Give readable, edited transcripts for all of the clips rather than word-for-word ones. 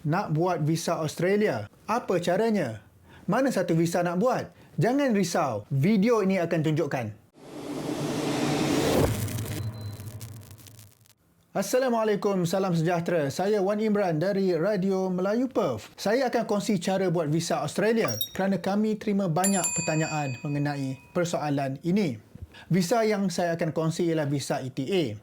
nak buat visa Australia. Apa caranya? Mana satu visa nak buat? Jangan risau, video ini akan tunjukkan. Assalamualaikum, salam sejahtera. Saya Wan Imran dari Radio Melayu Perth. Saya akan kongsi cara buat visa Australia kerana kami terima banyak pertanyaan mengenai persoalan ini. Visa yang saya akan kongsi ialah visa ETA.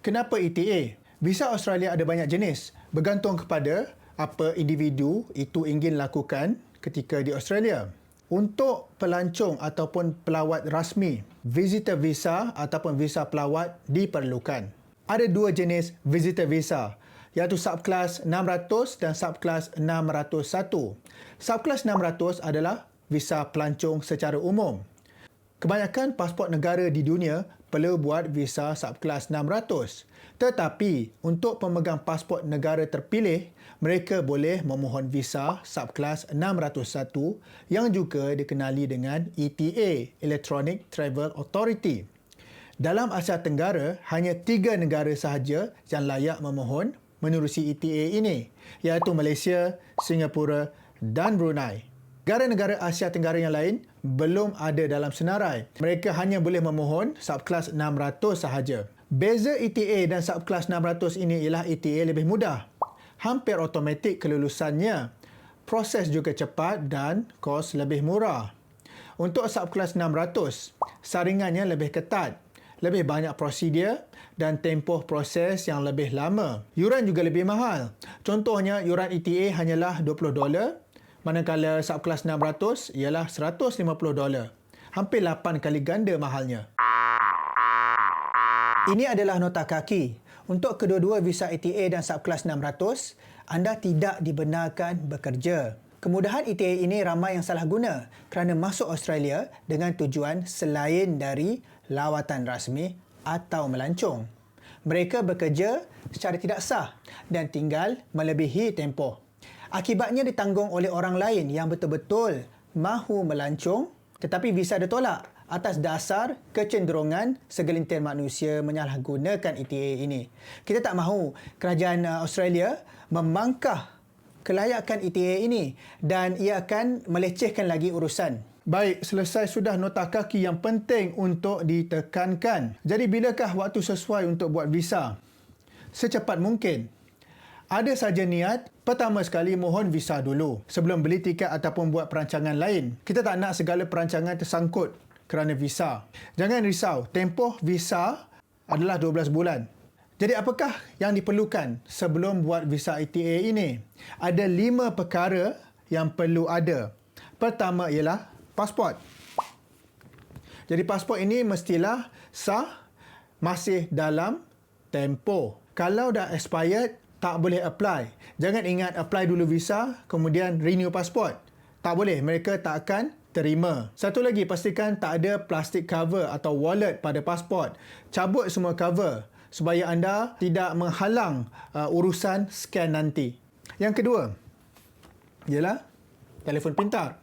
Kenapa ETA? Visa Australia ada banyak jenis, bergantung kepada apa individu itu ingin lakukan ketika di Australia. Untuk pelancong ataupun pelawat rasmi, visitor visa ataupun visa pelawat diperlukan. Ada dua jenis visitor visa, iaitu subkelas 600 dan subkelas 601. Subkelas 600 adalah visa pelancong secara umum. Kebanyakan pasport negara di dunia perlu buat visa subkelas 600. Tetapi untuk pemegang pasport negara terpilih, mereka boleh memohon visa subkelas 601 yang juga dikenali dengan ETA, Electronic Travel Authority. Dalam Asia Tenggara, hanya 3 negara sahaja yang layak memohon menerusi ETA ini, iaitu Malaysia, Singapura dan Brunei. Negara-negara Asia Tenggara yang lain belum ada dalam senarai. Mereka hanya boleh memohon subkelas 600 sahaja. Beza ETA dan subkelas 600 ini ialah ETA lebih mudah. Hampir automatik kelulusannya. Proses juga cepat dan kos lebih murah. Untuk subkelas 600, saringannya lebih ketat. Lebih banyak prosedur dan tempoh proses yang lebih lama. Yuran juga lebih mahal. Contohnya, yuran ETA hanyalah $20, manakala subkelas 600 ialah $150. Hampir 8 kali ganda mahalnya. Ini adalah nota kaki. Untuk kedua-dua visa ETA dan subkelas 600, anda tidak dibenarkan bekerja. Kemudahan ETA ini ramai yang salah guna kerana masuk Australia dengan tujuan selain dari lawatan rasmi atau melancong. Mereka bekerja secara tidak sah dan tinggal melebihi tempoh. Akibatnya ditanggung oleh orang lain yang betul-betul mahu melancong tetapi visa ditolak atas dasar kecenderungan segelintir manusia menyalahgunakan ETA ini. Kita tak mahu kerajaan Australia memangkah kelayakan ETA ini dan ia akan melecehkan lagi urusan. Baik, selesai sudah nota kaki yang penting untuk ditekankan. Jadi bilakah waktu sesuai untuk buat visa? Secepat mungkin. Ada saja niat, pertama sekali mohon visa dulu sebelum beli tiket ataupun buat perancangan lain. Kita tak nak segala perancangan tersangkut kerana visa. Jangan risau, tempoh visa adalah 12 bulan. Jadi apakah yang diperlukan sebelum buat visa ETA ini? Ada 5 perkara yang perlu ada. Pertama ialah pasport. Jadi pasport ini mestilah sah, masih dalam tempoh. Kalau dah expired, tak boleh apply. Jangan ingat apply dulu visa, kemudian renew pasport. Tak boleh, mereka tak akan terima. Satu lagi, pastikan tak ada plastik cover atau wallet pada pasport. Cabut semua cover supaya anda tidak menghalang urusan scan nanti. Yang kedua ialah telefon pintar.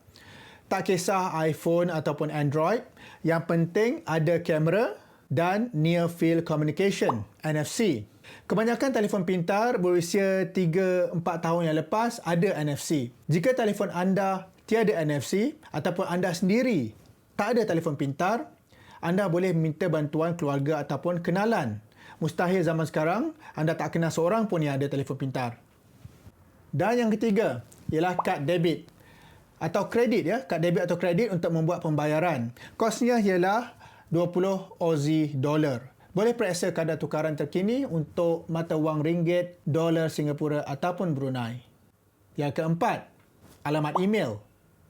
Tak kisah iPhone ataupun Android, yang penting ada kamera dan Near Field Communication, NFC. Kebanyakan telefon pintar berusia 3-4 tahun yang lepas ada NFC. Jika telefon anda tiada NFC ataupun anda sendiri tak ada telefon pintar, anda boleh minta bantuan keluarga ataupun kenalan. Mustahil zaman sekarang anda tak kenal seorang pun yang ada telefon pintar. Dan yang ketiga ialah kad debit atau kredit, ya, kad debit atau kredit untuk membuat pembayaran. Kosnya ialah 20 Aussie dollar. Boleh periksa kadar tukaran terkini untuk mata wang ringgit, dolar Singapura ataupun Brunei. Yang keempat, alamat email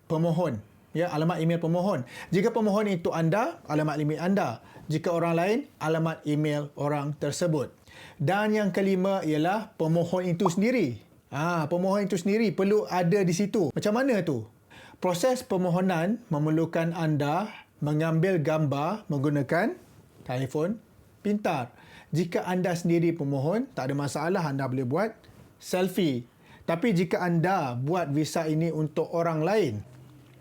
pemohon. Ya, alamat email pemohon. Jika pemohon itu anda, alamat email anda. Jika orang lain, alamat email orang tersebut. Dan yang kelima ialah pemohon itu sendiri. Pemohon itu sendiri perlu ada di situ. Macam mana tu? Proses permohonan memerlukan anda mengambil gambar menggunakan telefon pintar. Jika anda sendiri pemohon, tak ada masalah, anda boleh buat selfie. Tapi jika anda buat visa ini untuk orang lain,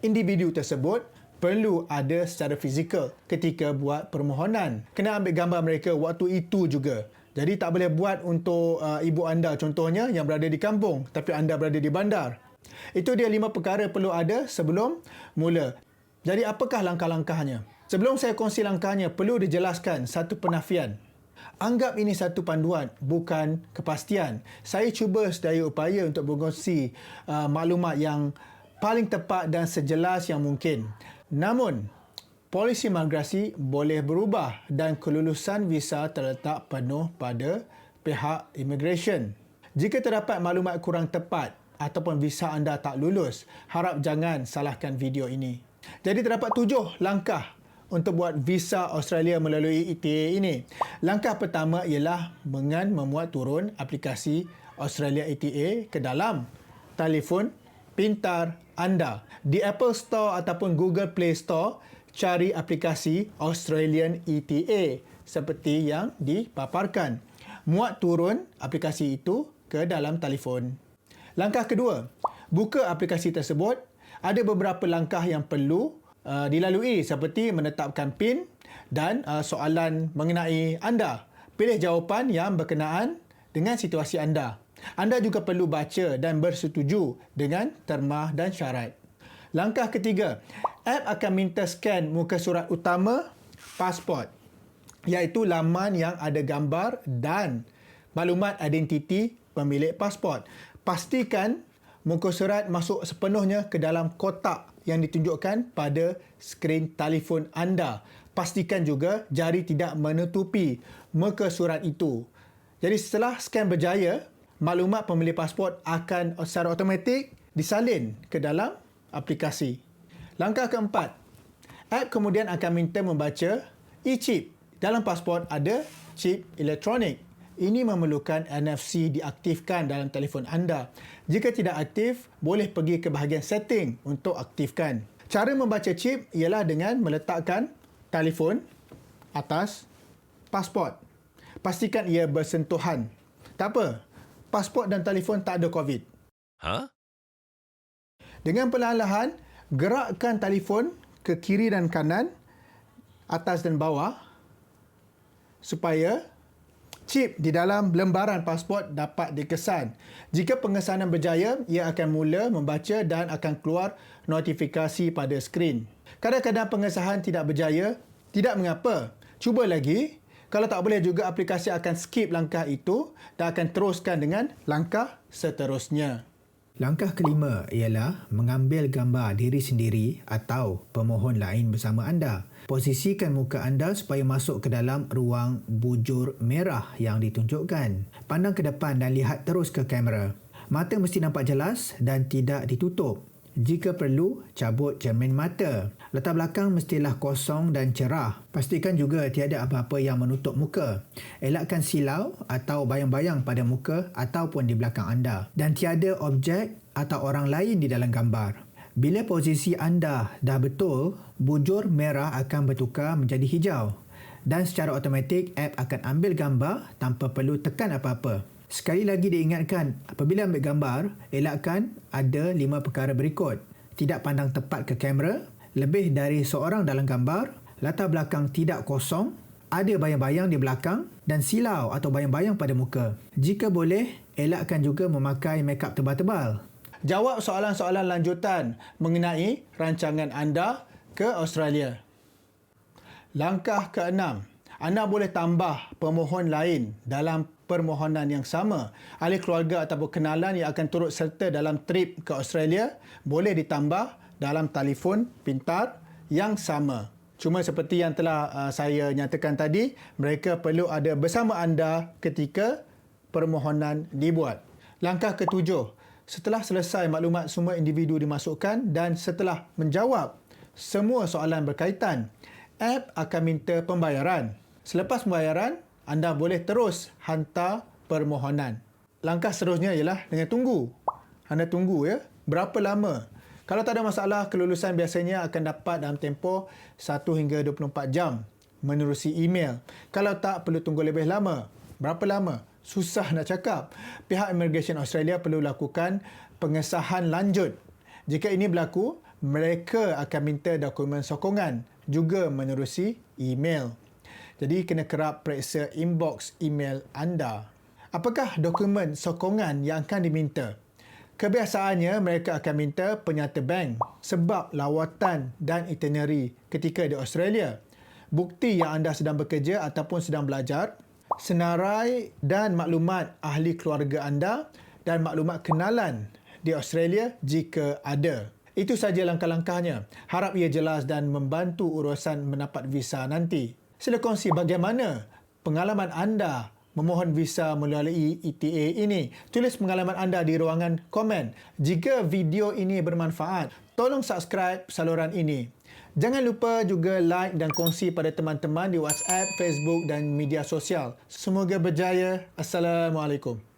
individu tersebut perlu ada secara fizikal ketika buat permohonan. Kena ambil gambar mereka waktu itu juga. Jadi tak boleh buat untuk ibu anda contohnya yang berada di kampung tapi anda berada di bandar. Itu dia 5 perkara perlu ada sebelum mula. Jadi apakah langkah-langkahnya? Sebelum saya kongsi langkahnya, perlu dijelaskan satu penafian. Anggap ini satu panduan, bukan kepastian. Saya cuba sedaya upaya untuk berkongsi maklumat yang paling tepat dan sejelas yang mungkin. Namun, polisi migrasi boleh berubah dan kelulusan visa terletak penuh pada pihak immigration. Jika terdapat maklumat kurang tepat ataupun visa anda tak lulus, harap jangan salahkan video ini. Jadi terdapat 7 langkah untuk buat visa Australia melalui ETA ini. Langkah pertama ialah dengan memuat turun aplikasi Australia ETA ke dalam telefon pintar anda. Di Apple Store ataupun Google Play Store, cari aplikasi Australian ETA seperti yang dipaparkan. Muat turun aplikasi itu ke dalam telefon. Langkah kedua, buka aplikasi tersebut. Ada beberapa langkah yang perlu dilalui seperti menetapkan PIN dan soalan mengenai anda. Pilih jawapan yang berkenaan dengan situasi anda. Anda juga perlu baca dan bersetuju dengan terma dan syarat. Langkah ketiga, app akan minta scan muka surat utama pasport, iaitu laman yang ada gambar dan maklumat identiti pemilik pasport. Pastikan muka surat masuk sepenuhnya ke dalam kotak yang ditunjukkan pada skrin telefon anda. Pastikan juga jari tidak menutupi muka surat itu. Jadi setelah scan berjaya, maklumat pemilik pasport akan secara automatik disalin ke dalam aplikasi. Langkah keempat, app kemudian akan minta membaca e-chip. Dalam pasport ada chip elektronik. Ini memerlukan NFC diaktifkan dalam telefon anda. Jika tidak aktif, boleh pergi ke bahagian setting untuk aktifkan. Cara membaca chip ialah dengan meletakkan telefon atas pasport. Pastikan ia bersentuhan. Tak apa, pasport dan telefon tak ada COVID. Dengan perlahan-lahan, gerakkan telefon ke kiri dan kanan, atas dan bawah supaya chip di dalam lembaran pasport dapat dikesan. Jika pengesanan berjaya, ia akan mula membaca dan akan keluar notifikasi pada skrin. Kadang-kadang pengesahan tidak berjaya, tidak mengapa. Cuba lagi. Kalau tak boleh juga, aplikasi akan skip langkah itu dan akan teruskan dengan langkah seterusnya. Langkah kelima ialah mengambil gambar diri sendiri atau pemohon lain bersama anda. Posisikan muka anda supaya masuk ke dalam ruang bujur merah yang ditunjukkan. Pandang ke depan dan lihat terus ke kamera. Mata mesti nampak jelas dan tidak ditutup. Jika perlu, cabut cermin mata. Latar belakang mestilah kosong dan cerah. Pastikan juga tiada apa-apa yang menutup muka. Elakkan silau atau bayang-bayang pada muka ataupun di belakang anda. Dan tiada objek atau orang lain di dalam gambar. Bila posisi anda dah betul, bujur merah akan bertukar menjadi hijau. Dan secara automatik, app akan ambil gambar tanpa perlu tekan apa-apa. Sekali lagi diingatkan, apabila ambil gambar, elakkan ada 5 perkara berikut. Tidak pandang tepat ke kamera, lebih dari seorang dalam gambar, latar belakang tidak kosong, ada bayang-bayang di belakang dan silau atau bayang-bayang pada muka. Jika boleh, elakkan juga memakai makeup tebal-tebal. Jawab soalan-soalan lanjutan mengenai rancangan anda ke Australia. Langkah ke-6, anda boleh tambah pemohon lain dalam permohonan yang sama. Ahli keluarga ataupun kenalan yang akan turut serta dalam trip ke Australia boleh ditambah dalam telefon pintar yang sama. Cuma seperti yang telah saya nyatakan tadi, mereka perlu ada bersama anda ketika permohonan dibuat. Langkah ke-7, setelah selesai maklumat semua individu dimasukkan dan setelah menjawab semua soalan berkaitan, app akan minta pembayaran. Selepas pembayaran, anda boleh terus hantar permohonan. Langkah seterusnya ialah dengan tunggu. Anda tunggu ya. Berapa lama? Kalau tak ada masalah, kelulusan biasanya akan dapat dalam tempoh 1 hingga 24 jam menerusi email. Kalau tak, perlu tunggu lebih lama. Berapa lama? Susah nak cakap. Pihak Immigration Australia perlu lakukan pengesahan lanjut. Jika ini berlaku, mereka akan minta dokumen sokongan juga menerusi email. Jadi kena kerap periksa inbox email anda. Apakah dokumen sokongan yang akan diminta? Kebiasaannya mereka akan minta penyata bank, sebab lawatan dan itinerary ketika di Australia, bukti yang anda sedang bekerja ataupun sedang belajar, senarai dan maklumat ahli keluarga anda dan maklumat kenalan di Australia jika ada. Itu saja langkah-langkahnya. Harap ia jelas dan membantu urusan mendapat visa nanti. Sila kongsi bagaimana pengalaman anda memohon visa melalui ETA ini. Tulis pengalaman anda di ruangan komen. Jika video ini bermanfaat, tolong subscribe saluran ini. Jangan lupa juga like dan kongsi pada teman-teman di WhatsApp, Facebook dan media sosial. Semoga berjaya. Assalamualaikum.